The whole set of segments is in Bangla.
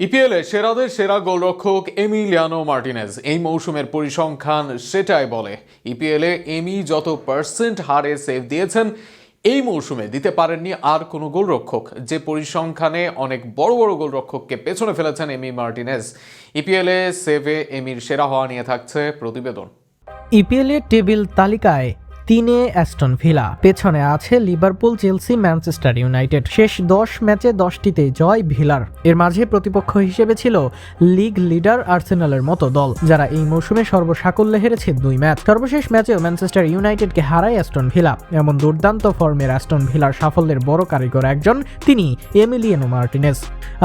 ইপিএলে সেরাদের সেরা গোলরক্ষক এমিলিয়ানো মার্টিনেজ এই মৌসুমের পরিসংখ্যান সেটাই বলে। ইপিএলে এমি যত পার্সেন্ট হারে সেভ দিয়েছেন এই মৌসুমে দিতে পারেননি আর কোনো গোলরক্ষক। যে পরিসংখ্যানে অনেক বড় বড় গোলরক্ষককে পেছনে ফেলেছেন এমি মার্টিনেজ। ইপিএলে সেভে এমির সেরা হওয়া নিয়ে থাকছে প্রতিবেদন। ইপিএল এর টেবিল তালিকায় 3-এ অ্যাস্টন ভিলা, পেছনে আছে লিভারপুল, চেলসি, ম্যানচেস্টার ইউনাইটেড। শেষ 10 ম্যাচে 10টিতে জয় ভিলার। এর মাঝে প্রতিপক্ষ হিসেবে ছিল লিগ লিডার আর্সেনালের মতো দল, যারা এই মৌসুমে সর্বসাকল্যে হেরেছে 2 ম্যাচ। সর্বশেষ ম্যাচেও ম্যানচেস্টার ইউনাইটেডকে হারায় অ্যাস্টন ভিলা। এমন দুর্দান্ত ফর্মের অ্যাস্টন ভিলার সাফল্যের বড় কারিগর একজন, তিনি এমিলিয়ানো মার্টিনেজ।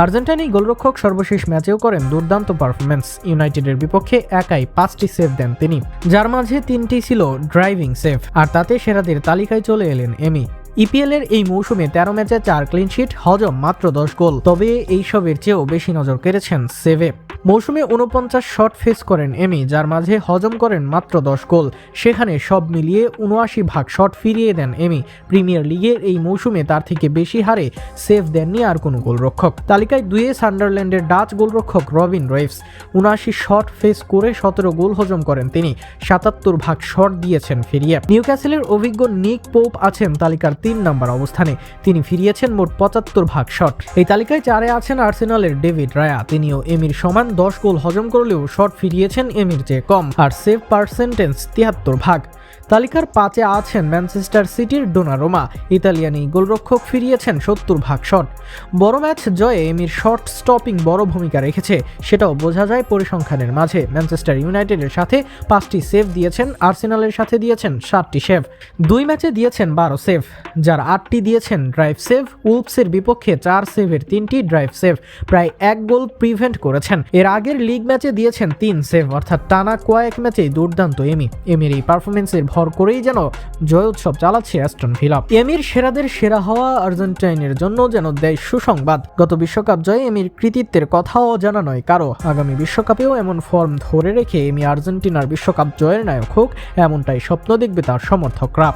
আর্জেন্টাইন এই গোলরক্ষক সর্বশেষ ম্যাচেও করেন দুর্দান্ত পারফরমেন্স। ইউনাইটেডের বিপক্ষে একাই 5টি সেভ দেন তিনি, যার মাঝে 3টি ছিল ড্রাইভিং সেভ, আর তাতে সেরাদের তালিকায় চলে এলেন এমি। ইপিএল এর এই মৌসুমে 13 ম্যাচে 4 ক্লিনশিট, হজম মাত্র 10 গোল। তবে এইসবের চেয়েও বেশি নজর কেড়েছেন সেভে। মৌসুমে 49 শট ফেস করেন এমি, যার মাঝে হজম করেন মাত্র 10 গোল। সেখানে সব মিলিয়ে 79 শট ফিরিয়ে দেন এমি। প্রিমিয়ার লিগের এই মৌসুমে তার থেকে বেশি হারে সেভ দেননি আর কোনো গোলরক্ষক। তালিকায় 2-এ সান্ডারল্যান্ডের ডাচ গোলরক্ষক রবিন রয়েভস। 79 শট ফেস করে 17 গোল হজম করেন তিনি। 77 শট দিয়েছেন ফিরিয়ে। নিউক্যাসলের অভিজ্ঞ নিক পোপ আছেন তালিকার 3 নম্বর অবস্থানে। তিনি ফিরিয়েছেন মোট 75 শট। এই তালিকায় 4-এ আছেন আর্সেনালের ডেভিড রায়া। তিনিও এমির সমান 10 গোল হজম করলেও শট ফিরিয়েছেন এমির চেয়ে কম, আর সেভ পার্সেন্টেজ 73। তালিকার 5-এ আছেন ম্যানচেস্টার সিটির ডোনারুমা। ইতালিয়ান এই গোলরক্ষক ফিরিয়েছেন 70 শট। বড় ম্যাচ জয়ে এমির শট স্টপিং বড় ভূমিকা রেখেছে, সেটাও বোঝা যায় পরিসংখ্যানের মাঝে। ম্যানচেস্টার ইউনাইটেডের সাথে 5টি সেভ দিয়েছেন, আর্সেনালের সাথে দিয়েছেন 7টি সেভ। 2 ম্যাচে দিয়েছেন 12 সেভ, যার 8টি দিয়েছেন ড্রাইভ সেভ। উলফসের বিপক্ষে 4 সেভের 3টি ড্রাইভ সেভ, প্রায় 1 গোল প্রিভেন্ট করেছেন। এর আগের লিগ ম্যাচে দিয়েছেন 3 সেভ, অর্থাৎ টানা কয়েক ম্যাচেই দুর্দান্ত এমি। এমির এই পারফরমেন্সের ভর করেই যেন জয় উৎসব চালাচ্ছে অ্যাস্টন ভিলা। এমির সেরাদের সেরা হওয়া আর্জেন্টাইনের জন্য যেন দেয় সুসংবাদ। গত বিশ্বকাপ জয়ে এমির কৃতিত্বের কথাও জানা নয় কারো। আগামী বিশ্বকাপেও এমন ফর্ম ধরে রেখে এমি আর্জেন্টিনার বিশ্বকাপ জয়ের নায়ক হোক, এমনটাই স্বপ্ন দেখবে তার সমর্থকরা।